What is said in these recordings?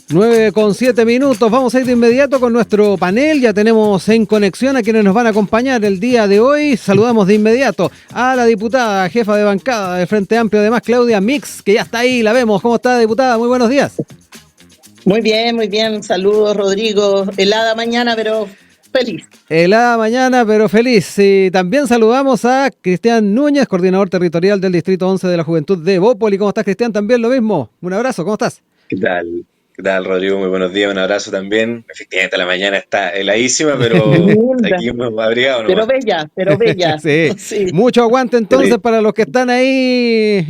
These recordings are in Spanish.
9:07, vamos a ir de inmediato con nuestro panel, ya tenemos en conexión a quienes nos van a acompañar el día de hoy. Saludamos de inmediato a la diputada, jefa de bancada de Frente Amplio, además Claudia Mix, que ya está ahí, la vemos. ¿Cómo está, diputada? Muy buenos días. Muy bien, saludos Rodrigo, helada mañana pero feliz. Helada mañana pero feliz. Y también saludamos a Cristian Núñez, coordinador territorial del Distrito 11 de la Juventud de Bópoli. ¿Cómo estás, Cristian? También lo mismo, un abrazo, ¿cómo estás? ¿Qué tal? ¿Qué tal, Rodrigo? Muy buenos días, un abrazo también. Efectivamente, la mañana está heladísima, pero aquí hemos abrigado nomás. Pero bella. Sí. Sí. Mucho aguante entonces para los que están ahí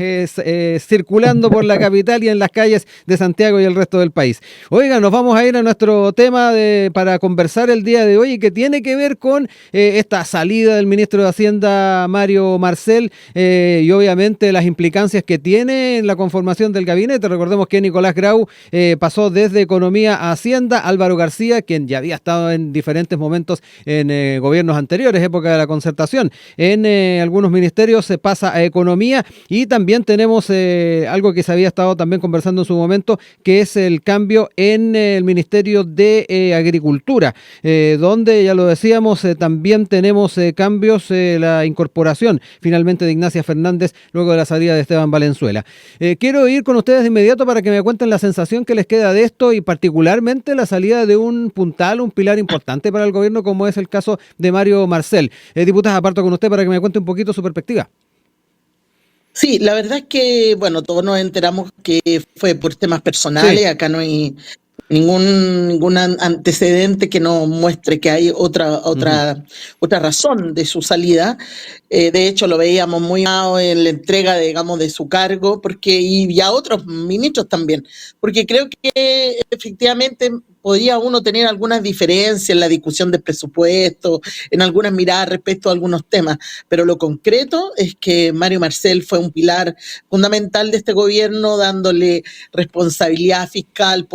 circulando por la capital y en las calles de Santiago y el resto del país. Oiga, nos vamos a ir a nuestro tema para conversar el día de hoy, y que tiene que ver con esta salida del ministro de Hacienda, Mario Marcel, y obviamente las implicancias que tiene en la conformación del gabinete. Recordemos que Nicolás Grau pasó desde Economía a Hacienda. Álvaro García, quien ya había estado en diferentes momentos en gobiernos anteriores, época de la concertación, en algunos ministerios, se pasa a Economía. Y también tenemos algo que se había estado también conversando en su momento, que es el cambio en el Ministerio de Agricultura, donde, ya lo decíamos, también tenemos cambios, la incorporación finalmente de Ignacia Fernández luego de la salida de Esteban Valenzuela. Quiero ir con ustedes de inmediato para que me cuenten la sensación que les queda de esto, y particularmente la salida de un puntal, un pilar importante para el gobierno, como es el caso de Mario Marcel. Diputada, aparto con usted para que me cuente un poquito su perspectiva. Sí, la verdad es que, bueno, todos nos enteramos que fue por temas personales. Sí. Acá no hay ningún antecedente que nos muestre que hay otra razón de su salida. De hecho, lo veíamos muy en la entrega, digamos, de su cargo, y a otros ministros también, porque creo que efectivamente podría uno tener algunas diferencias en la discusión del presupuesto, en algunas miradas respecto a algunos temas, pero lo concreto es que Mario Marcel fue un pilar fundamental de este gobierno, dándole responsabilidad fiscal,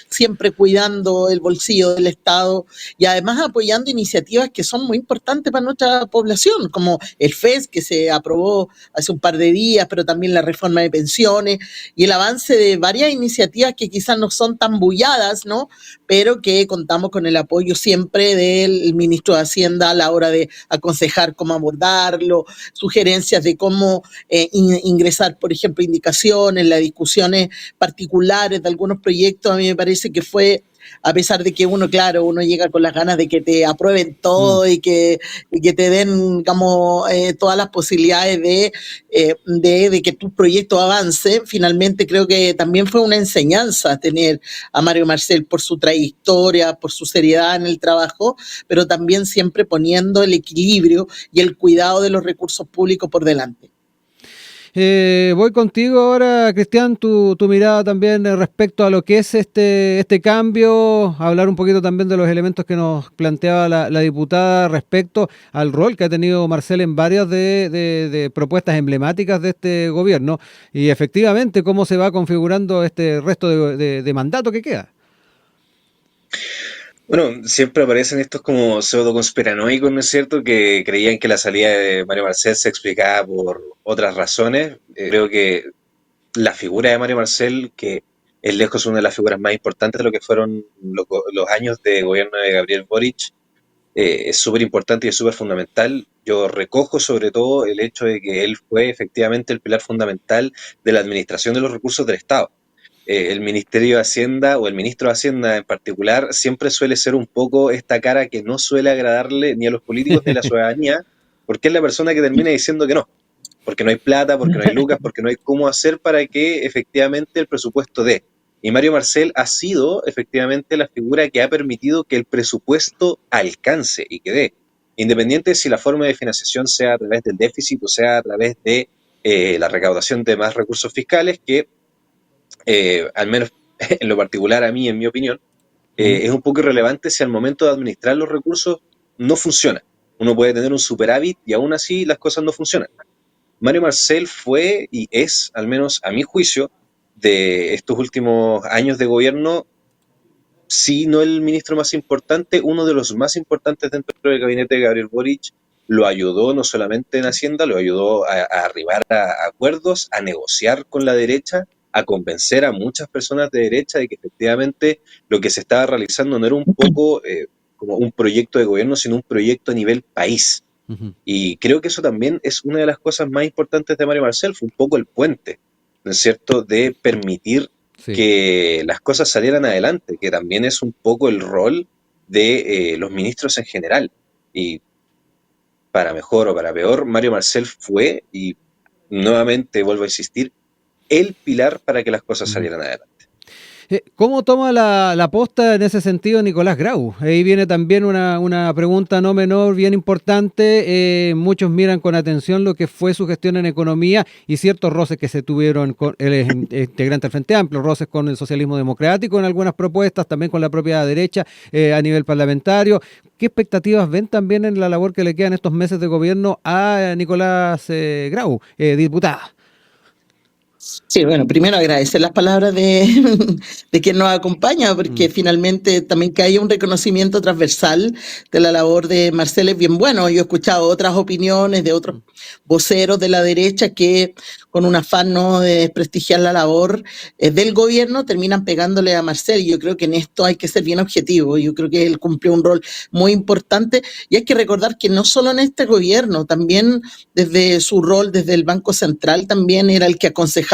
siempre cuidando el bolsillo del Estado, y además apoyando iniciativas que son muy importantes para nuestra población, como el FES, que se aprobó hace un par de días, pero también la reforma de pensiones y el avance de varias iniciativas que quizás no son tan bulladas, ¿no?, pero que contamos con el apoyo siempre del ministro de Hacienda a la hora de aconsejar cómo abordarlo, sugerencias de cómo ingresar, por ejemplo, indicaciones, las discusiones particulares de algunos proyectos. A mí me parece que fue, a pesar de que uno llega con las ganas de que te aprueben todo y que te den, digamos, todas las posibilidades de que tu proyecto avance. Finalmente creo que también fue una enseñanza tener a Mario Marcel por su trayectoria, por su seriedad en el trabajo, pero también siempre poniendo el equilibrio y el cuidado de los recursos públicos por delante. Voy contigo ahora, Cristian, tu mirada también respecto a lo que es este cambio, hablar un poquito también de los elementos que nos planteaba la diputada respecto al rol que ha tenido Marcel en varias de propuestas emblemáticas de este gobierno, y efectivamente cómo se va configurando este resto de mandato que queda. Bueno, siempre aparecen estos como pseudo-conspiranoicos, ¿no es cierto?, que creían que la salida de Mario Marcel se explicaba por otras razones. Creo que la figura de Mario Marcel, que es lejos una de las figuras más importantes de lo que fueron los años de gobierno de Gabriel Boric, es súper importante y es súper fundamental. Yo recojo sobre todo el hecho de que él fue efectivamente el pilar fundamental de la administración de los recursos del Estado. El Ministerio de Hacienda, o el ministro de Hacienda en particular, siempre suele ser un poco esta cara que no suele agradarle ni a los políticos ni a la ciudadanía, porque es la persona que termina diciendo que no, porque no hay plata, porque no hay lucas, porque no hay cómo hacer para que efectivamente el presupuesto dé. Y Mario Marcel ha sido efectivamente la figura que ha permitido que el presupuesto alcance y que dé, independiente si la forma de financiación sea a través del déficit o sea a través de la recaudación de más recursos fiscales, que al menos en lo particular a mí, en mi opinión, es un poco irrelevante si al momento de administrar los recursos no funciona. Uno puede tener un superávit y aún así las cosas no funcionan. Mario Marcel fue y es, al menos a mi juicio, de estos últimos años de gobierno, si no el ministro más importante, uno de los más importantes dentro del gabinete de Gabriel Boric. Lo ayudó no solamente en Hacienda, lo ayudó a arribar a acuerdos, a negociar con la derecha, a convencer a muchas personas de derecha de que efectivamente lo que se estaba realizando no era un poco como un proyecto de gobierno, sino un proyecto a nivel país. Ujú. Y creo que eso también es una de las cosas más importantes de Mario Marcel, fue un poco el puente, ¿no es cierto?, de permitir Sí. que las cosas salieran adelante, que también es un poco el rol de los ministros en general. Y para mejor o para peor, Mario Marcel fue, y nuevamente vuelvo a insistir, el pilar para que las cosas Ujú. salieran adelante. ¿Cómo toma la posta en ese sentido Nicolás Grau? Ahí viene también una pregunta no menor, bien importante. Muchos miran con atención lo que fue su gestión en economía y ciertos roces que se tuvieron con él es integrante del Frente Amplio, roces con el socialismo democrático en algunas propuestas, también con la propia derecha a nivel parlamentario. ¿Qué expectativas ven también en la labor que le quedan estos meses de gobierno a Nicolás Grau, diputada? Sí, bueno, primero agradecer las palabras de, de quien nos acompaña, Mm. porque finalmente también que haya un reconocimiento transversal de la labor de Marcel es bien bueno. Yo he escuchado otras opiniones de otros voceros de la derecha que con un afán no de desprestigiar la labor del gobierno terminan pegándole a Marcel. Yo creo que en esto hay que ser bien objetivo. Yo creo que él cumplió un rol muy importante y hay que recordar que no solo en este gobierno, también desde su rol desde el Banco Central también era el que aconsejaba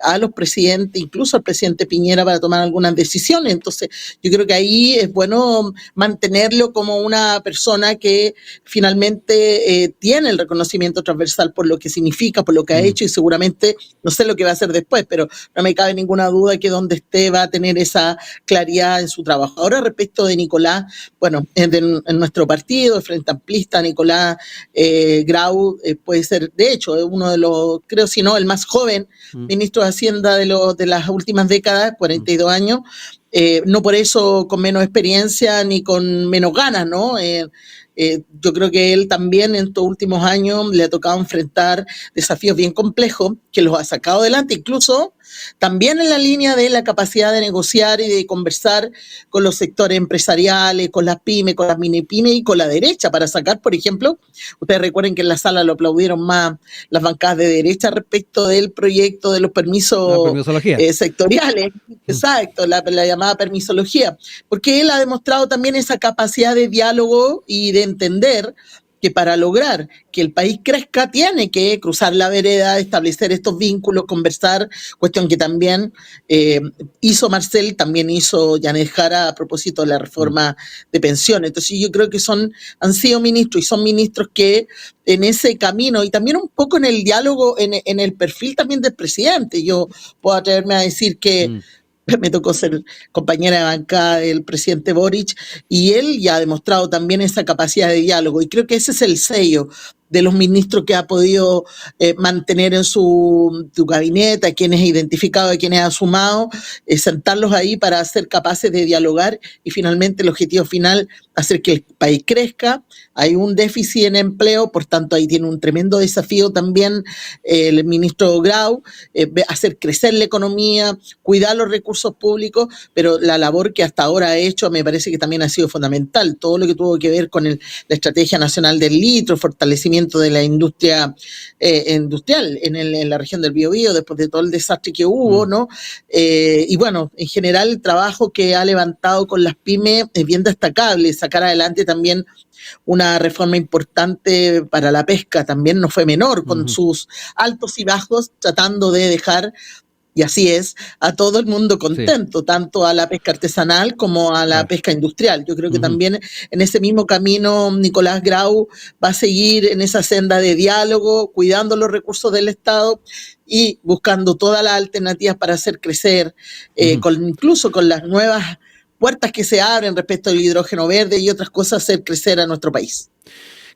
a los presidentes, incluso al presidente Piñera para tomar algunas decisiones. Entonces, yo creo que ahí es bueno mantenerlo como una persona que finalmente tiene el reconocimiento transversal por lo que significa, por lo que ha hecho y seguramente, no sé lo que va a hacer después, pero no me cabe ninguna duda que donde esté va a tener esa claridad en su trabajo. Ahora, respecto de Nicolás, bueno, en nuestro partido, el Frente Amplista, Nicolás Grau puede ser, de hecho, uno de los, creo si no, el más joven ministro de Hacienda de las últimas décadas, 42 años, no por eso con menos experiencia ni con menos ganas, ¿no? Yo creo que él también en estos últimos años le ha tocado enfrentar desafíos bien complejos que los ha sacado adelante, incluso también en la línea de la capacidad de negociar y de conversar con los sectores empresariales, con las pymes, con las mini pymes y con la derecha para sacar, por ejemplo, ustedes recuerden que en la sala lo aplaudieron más las bancadas de derecha respecto del proyecto de los permisos Permisología. sectoriales, exacto, la llamada permisología, porque él ha demostrado también esa capacidad de diálogo y de entender que para lograr que el país crezca tiene que cruzar la vereda, establecer estos vínculos, conversar, cuestión que también hizo Marcel, también hizo Janet Jara a propósito de la reforma de pensiones. Entonces yo creo que han sido ministros y son ministros que en ese camino y también un poco en el diálogo, en el perfil también del presidente. Yo puedo atreverme a decir que me tocó ser compañera de bancada del presidente Boric y él ya ha demostrado también esa capacidad de diálogo y creo que ese es el sello de los ministros que ha podido mantener en su gabinete, a quienes ha identificado, a quienes ha sumado, sentarlos ahí para ser capaces de dialogar y finalmente el objetivo final, hacer que el país crezca. Hay un déficit en empleo, por tanto ahí tiene un tremendo desafío también el ministro Grau, hacer crecer la economía, cuidar los recursos públicos, pero la labor que hasta ahora ha hecho me parece que también ha sido fundamental. Todo lo que tuvo que ver con la Estrategia Nacional del Litro, fortalecimiento de la industria industrial en la región del Biobío, después de todo el desastre que hubo, ¿no? Y bueno, en general el trabajo que ha levantado con las pymes es bien destacable, sacar adelante también una reforma importante para la pesca, también no fue menor, con sus altos y bajos, tratando de dejar, y así es, a todo el mundo contento, tanto a la pesca artesanal como a la pesca industrial. Yo creo que también en ese mismo camino Nicolás Grau va a seguir en esa senda de diálogo, cuidando los recursos del Estado y buscando todas las alternativas para hacer crecer, incluso con las nuevas puertas que se abren respecto al hidrógeno verde y otras cosas, hacer crecer a nuestro país.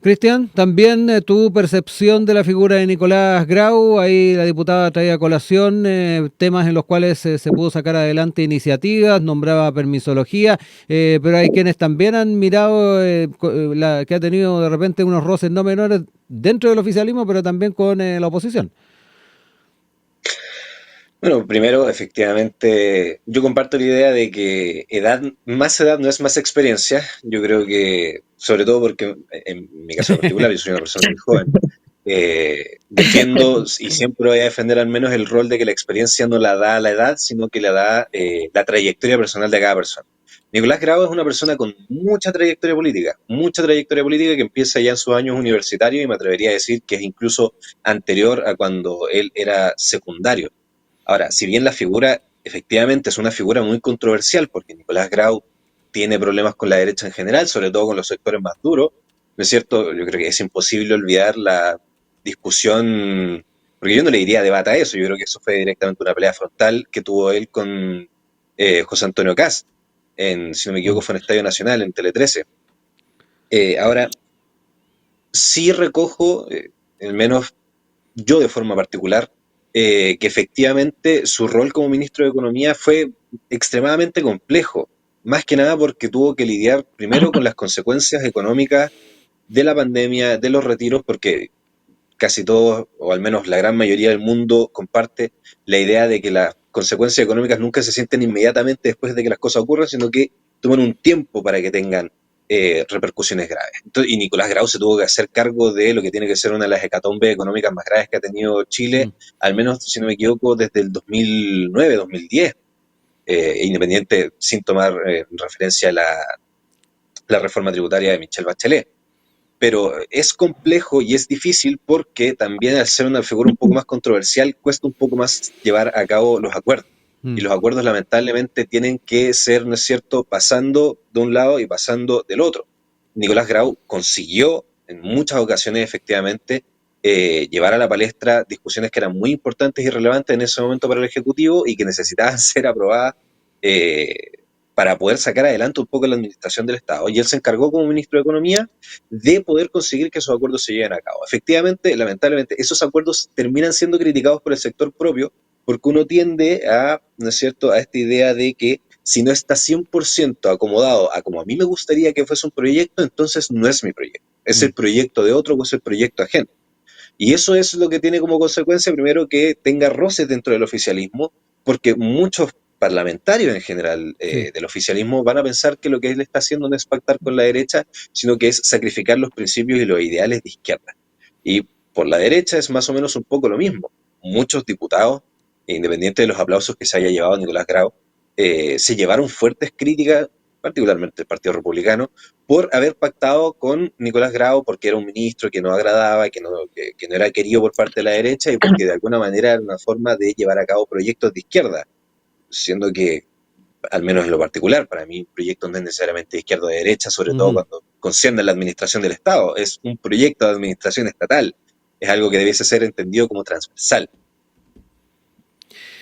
Cristian, también tu percepción de la figura de Nicolás Grau, ahí la diputada traía a colación temas en los cuales se pudo sacar adelante iniciativas, nombraba permisología, pero hay quienes también han mirado que ha tenido de repente unos roces no menores dentro del oficialismo, pero también con la oposición. Bueno, primero, efectivamente, yo comparto la idea de que más edad no es más experiencia. Yo creo que, sobre todo porque en mi caso en particular, yo soy una persona muy joven, defiendo y siempre voy a defender al menos el rol de que la experiencia no la da la edad, sino que la da la trayectoria personal de cada persona. Nicolás Grau es una persona con mucha trayectoria política que empieza ya en sus años universitarios y me atrevería a decir que es incluso anterior a cuando él era secundario. Ahora, si bien la figura efectivamente es una figura muy controversial, porque Nicolás Grau tiene problemas con la derecha en general, sobre todo con los sectores más duros, ¿no es cierto? Yo creo que es imposible olvidar la discusión, porque yo no le diría debate a eso, yo creo que eso fue directamente una pelea frontal que tuvo él con José Antonio Cast, si no me equivoco fue en Estadio Nacional, en Tele 13. Ahora, sí recojo, al menos yo de forma particular, que efectivamente su rol como ministro de Economía fue extremadamente complejo, más que nada porque tuvo que lidiar primero con las consecuencias económicas de la pandemia, de los retiros, porque casi todos, o al menos la gran mayoría del mundo, comparte la idea de que las consecuencias económicas nunca se sienten inmediatamente después de que las cosas ocurran, sino que toman un tiempo para que tengan repercusiones graves. Entonces, y Nicolás Grau se tuvo que hacer cargo de lo que tiene que ser una de las hecatombes económicas más graves que ha tenido Chile, al menos, si no me equivoco, desde el 2009, 2010, independiente, sin tomar referencia a la reforma tributaria de Michelle Bachelet. Pero es complejo y es difícil porque también al ser una figura un poco más controversial cuesta un poco más llevar a cabo los acuerdos. Y los acuerdos lamentablemente tienen que ser, ¿no es cierto?, pasando de un lado y pasando del otro. Nicolás Grau consiguió en muchas ocasiones efectivamente llevar a la palestra discusiones que eran muy importantes y relevantes en ese momento para el Ejecutivo y que necesitaban ser aprobadas para poder sacar adelante un poco la administración del Estado. Y él se encargó como ministro de Economía de poder conseguir que esos acuerdos se lleven a cabo. Efectivamente, lamentablemente, esos acuerdos terminan siendo criticados por el sector propio porque uno tiende a, ¿no es cierto?, a esta idea de que si no está 100% acomodado a como a mí me gustaría que fuese un proyecto, entonces no es mi proyecto. Es el proyecto de otro o es el proyecto ajeno. Y eso es lo que tiene como consecuencia, primero, que tenga roces dentro del oficialismo, porque muchos parlamentarios en general del oficialismo van a pensar que lo que él está haciendo no es pactar con la derecha, sino que es sacrificar los principios y los ideales de izquierda. Y por la derecha es más o menos un poco lo mismo. Muchos diputados, independiente de los aplausos que se haya llevado Nicolás Grau, se llevaron fuertes críticas, particularmente el Partido Republicano, por haber pactado con Nicolás Grau, porque era un ministro que no agradaba, que no era querido por parte de la derecha y porque de alguna manera era una forma de llevar a cabo proyectos de izquierda, siendo que, al menos en lo particular, para mí un proyecto no es necesariamente de izquierda o de derecha, sobre todo cuando concierne la administración del Estado, es un proyecto de administración estatal, es algo que debiese ser entendido como transversal.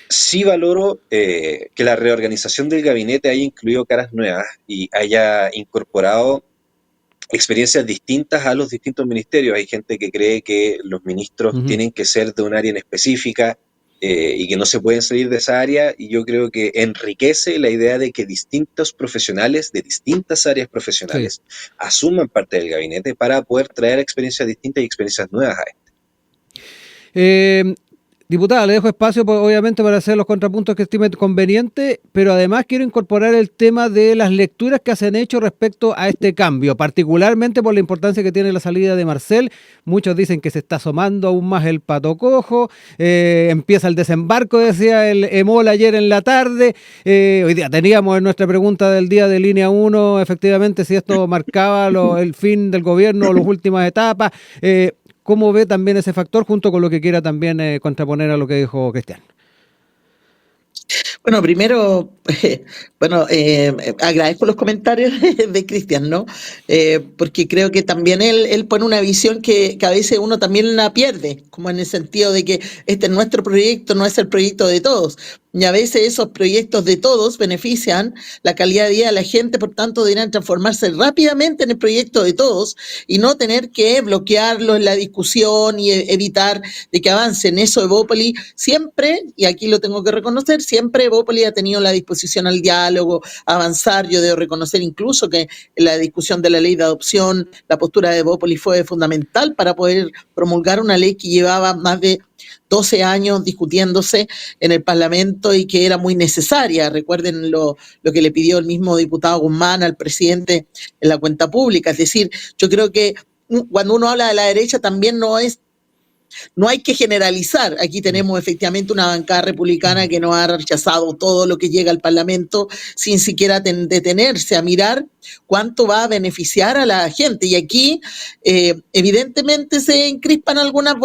Sí valoro que la reorganización del gabinete haya incluido caras nuevas y haya incorporado experiencias distintas a los distintos ministerios. Hay gente que cree que los ministros tienen que ser de un área en específica y que no se pueden salir de esa área, y yo creo que enriquece la idea de que distintos profesionales de distintas áreas profesionales asuman parte del gabinete para poder traer experiencias distintas y experiencias nuevas a esto. Diputada, le dejo espacio, obviamente, para hacer los contrapuntos que estime conveniente, pero además quiero incorporar el tema de las lecturas que se han hecho respecto a este cambio, particularmente por la importancia que tiene la salida de Marcel. Muchos dicen que se está asomando aún más el pato cojo, empieza el desembarco, decía el Emol ayer en la tarde. Hoy día teníamos en nuestra pregunta del día de Línea 1, efectivamente, si esto marcaba el fin del gobierno o las últimas etapas. ¿Cómo ve también ese factor junto con lo que quiera también contraponer a lo que dijo Cristian? Bueno, primero, agradezco los comentarios de Cristian, ¿no? Porque creo que también él pone una visión que a veces uno también la pierde, como en el sentido de que este es nuestro proyecto, no es el proyecto de todos. Y a veces esos proyectos de todos benefician la calidad de vida de la gente, por tanto deberían transformarse rápidamente en el proyecto de todos y no tener que bloquearlo en la discusión y evitar de que avancen. Eso Evópoli siempre, y aquí lo tengo que reconocer, siempre Evópoli ha tenido la disposición al diálogo, a avanzar. Yo debo reconocer incluso que en la discusión de la ley de adopción, la postura de Evópoli fue fundamental para poder promulgar una ley que llevaba más de 12 años discutiéndose en el Parlamento y que era muy necesaria. Recuerden lo que le pidió el mismo diputado Guzmán al presidente en la cuenta pública. Es decir, yo creo que cuando uno habla de la derecha también no es no hay que generalizar. Aquí tenemos efectivamente una bancada republicana que no ha rechazado todo lo que llega al Parlamento sin siquiera detenerse a mirar cuánto va a beneficiar a la gente. Y aquí evidentemente se encrispan algunos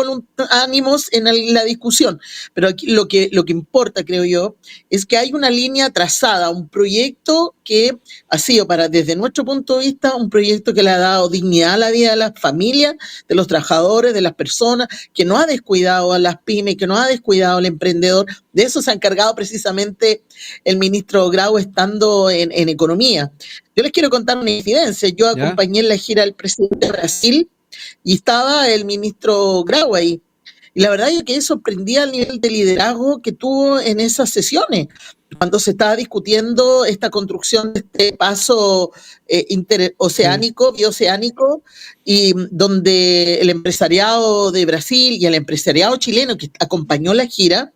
ánimos en la discusión, pero aquí lo que importa, creo yo, es que hay una línea trazada, un proyecto que ha sido desde nuestro punto de vista, un proyecto que le ha dado dignidad a la vida de las familias, de los trabajadores, de las personas, que no ha descuidado a las pymes, que no ha descuidado al emprendedor. De eso se ha encargado precisamente el ministro Grau estando en Economía. Yo les quiero contar una incidencia. Yo acompañé en la gira del presidente de Brasil y estaba el ministro Grau ahí. Y la verdad yo quedé sorprendida al nivel de liderazgo que tuvo en esas sesiones, cuando se estaba discutiendo esta construcción de este paso interoceánico, bioceánico, y donde el empresariado de Brasil y el empresariado chileno que acompañó la gira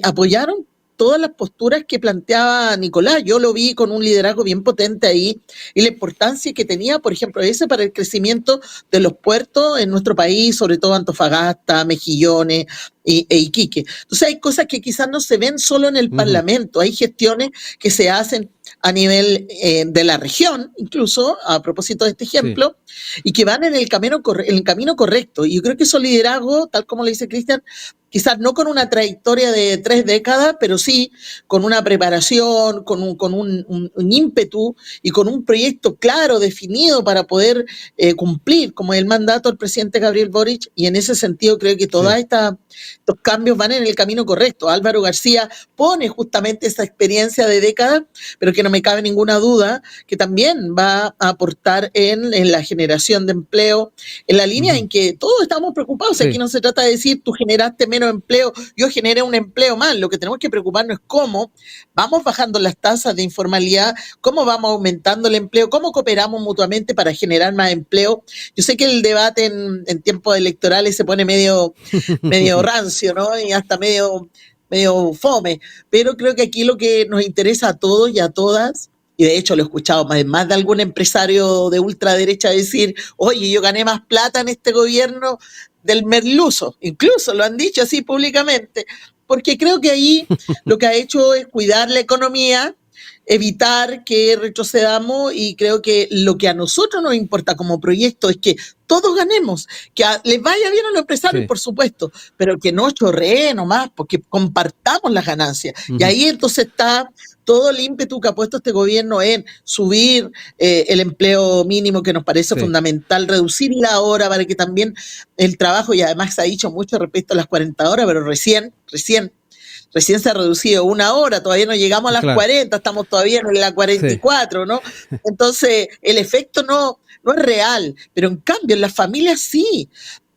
apoyaron todas las posturas que planteaba Nicolás. Yo lo vi con un liderazgo bien potente ahí y la importancia que tenía, por ejemplo, ese para el crecimiento de los puertos en nuestro país, sobre todo Antofagasta, Mejillones e Iquique. Entonces hay cosas que quizás no se ven solo en el Parlamento, hay gestiones que se hacen a nivel de la región, incluso a propósito de este ejemplo, y que van en el camino correcto. Y yo creo que esos liderazgos, tal como le dice Cristian, quizás no con una trayectoria de 3 décadas, pero sí con una preparación, con un ímpetu y con un proyecto claro, definido para poder cumplir, como el mandato del presidente Gabriel Boric, y en ese sentido creo que todos estos cambios van en el camino correcto. Álvaro García pone justamente esa experiencia de décadas, pero que no me cabe ninguna duda que también va a aportar en la generación de empleo, en la línea en que todos estamos preocupados. Aquí no se trata de decir tú generaste menos empleo, yo generé un empleo más. Lo que tenemos que preocuparnos es cómo vamos bajando las tasas de informalidad, cómo vamos aumentando el empleo, cómo cooperamos mutuamente para generar más empleo. Yo sé que el debate en tiempos electorales se pone medio rancio, ¿no? Y hasta medio fome, pero creo que aquí lo que nos interesa a todos y a todas, y de hecho lo he escuchado más de algún empresario de ultraderecha decir, oye, yo gané más plata en este gobierno del merluzo, incluso lo han dicho así públicamente, porque creo que ahí lo que ha hecho es cuidar la economía, evitar que retrocedamos, y creo que lo que a nosotros nos importa como proyecto es que todos ganemos, que les vaya bien a los empresarios, por supuesto, pero que no chorree nomás, porque compartamos las ganancias. Y ahí entonces está todo el ímpetu que ha puesto este gobierno en subir el empleo mínimo, que nos parece fundamental, reducir la hora para que también el trabajo, y además se ha dicho mucho respecto a las 40 horas, pero recién se ha reducido 1 hora, todavía no llegamos a las 40, estamos todavía en la 44, ¿no? Entonces, el efecto no es real, pero en cambio en las familias sí.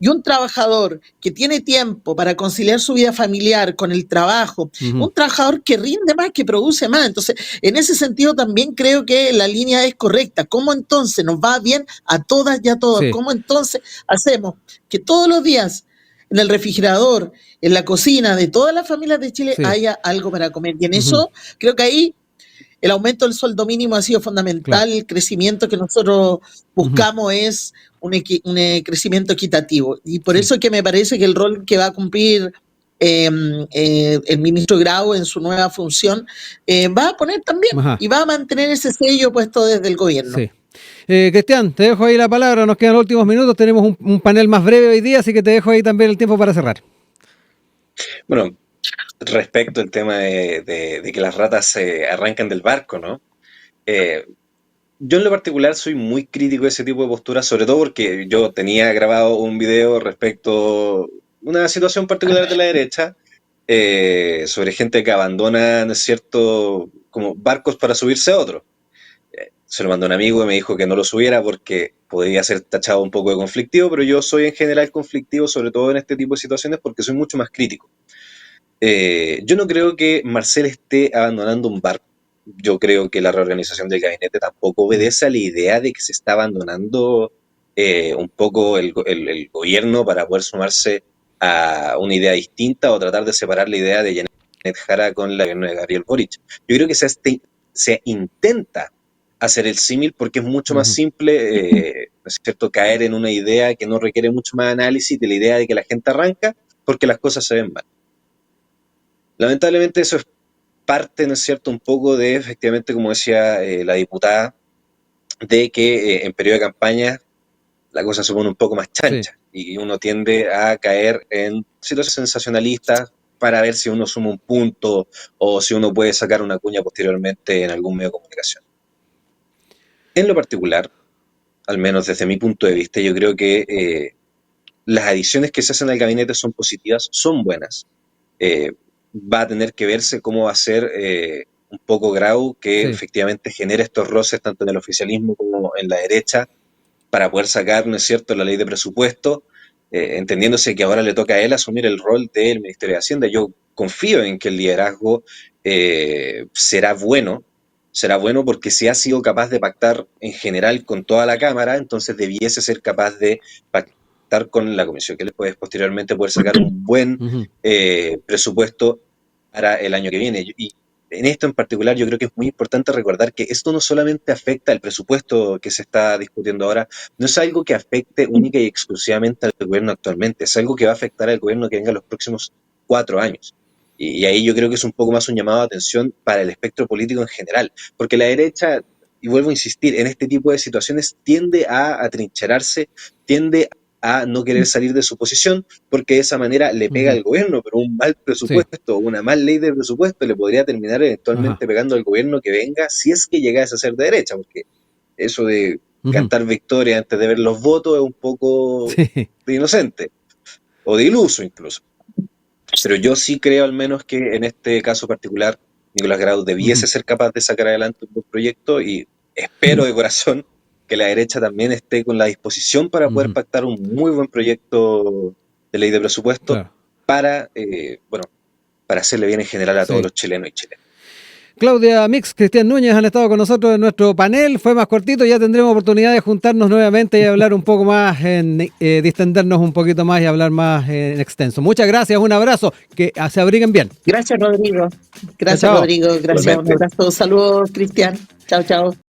Y un trabajador que tiene tiempo para conciliar su vida familiar con el trabajo, un trabajador que rinde más, que produce más. Entonces, en ese sentido también creo que la línea es correcta. ¿Cómo entonces nos va bien a todas y a todos? ¿Cómo entonces hacemos que todos los días en el refrigerador, en la cocina de todas las familias de Chile haya algo para comer? Y en eso creo que ahí el aumento del sueldo mínimo ha sido fundamental. El crecimiento que nosotros buscamos es un crecimiento equitativo. Y por eso que me parece que el rol que va a cumplir el ministro Grau en su nueva función va a poner también y va a mantener ese sello puesto desde el gobierno. Cristian, te dejo ahí la palabra, nos quedan los últimos minutos, tenemos un panel más breve hoy día, así que te dejo ahí también el tiempo para cerrar. Bueno, respecto al tema de que las ratas se arrancan del barco, ¿no? Yo en lo particular soy muy crítico de ese tipo de posturas, sobre todo porque yo tenía grabado un video respecto a una situación particular de la derecha, sobre gente que abandona, ¿no es cierto?, como barcos para subirse a otro. Se lo mandó un amigo y me dijo que no lo subiera porque podría ser tachado un poco de conflictivo, pero yo soy en general conflictivo, sobre todo en este tipo de situaciones, porque soy mucho más crítico. Yo no creo que Marcel esté abandonando un barco. Yo creo que la reorganización del gabinete tampoco obedece a la idea de que se está abandonando un poco el gobierno para poder sumarse a una idea distinta o tratar de separar la idea de Janet Jara con la gobierno de Gabriel Boric. Yo creo que se intenta hacer el símil porque es mucho más simple ¿no es cierto?, caer en una idea que no requiere mucho más análisis, de la idea de que la gente arranca porque las cosas se ven mal. Lamentablemente eso es parte, ¿no es cierto?, un poco de, efectivamente, como decía la diputada, de que en periodo de campaña la cosa se pone un poco más chancha, y uno tiende a caer en situaciones sensacionalistas para ver si uno suma un punto o si uno puede sacar una cuña posteriormente en algún medio de comunicación. En lo particular, al menos desde mi punto de vista, yo creo que las adiciones que se hacen al gabinete son positivas, son buenas. Va a tener que verse cómo va a ser un poco Grau que efectivamente genere estos roces tanto en el oficialismo como en la derecha para poder sacar, ¿no es cierto?, la ley de presupuesto, entendiéndose que ahora le toca a él asumir el rol del Ministerio de Hacienda. Yo confío en que el liderazgo será bueno porque si ha sido capaz de pactar en general con toda la Cámara, entonces debiese ser capaz de pactar con la Comisión, que después posteriormente poder sacar un buen presupuesto para el año que viene. Y en esto en particular yo creo que es muy importante recordar que esto no solamente afecta al presupuesto que se está discutiendo ahora, no es algo que afecte única y exclusivamente al gobierno actualmente, es algo que va a afectar al gobierno que venga los próximos 4 años. Y ahí yo creo que es un poco más un llamado de atención para el espectro político en general, porque la derecha, y vuelvo a insistir, en este tipo de situaciones tiende a atrincherarse, tiende a no querer salir de su posición, porque de esa manera le pega al gobierno, pero un mal presupuesto, una mal ley de presupuesto le podría terminar eventualmente pegando al gobierno que venga, si es que llegase a ser de derecha, porque eso de cantar victoria antes de ver los votos es un poco de inocente, o de iluso incluso. Pero yo sí creo al menos que en este caso particular Nicolás Grau debiese ser capaz de sacar adelante un buen proyecto, y espero de corazón que la derecha también esté con la disposición para poder pactar un muy buen proyecto de ley de presupuesto para hacerle bien en general a todos los chilenos y chilenas. Claudia Mix, Cristian Núñez han estado con nosotros en nuestro panel. Fue más cortito, ya tendremos oportunidad de juntarnos nuevamente y hablar un poco más, distendernos un poquito más y hablar más en extenso. Muchas gracias, un abrazo, que se abriguen bien. Gracias, Rodrigo. Gracias, Chao. Rodrigo. Gracias, un abrazo. Saludos, Cristian. Chao, chao.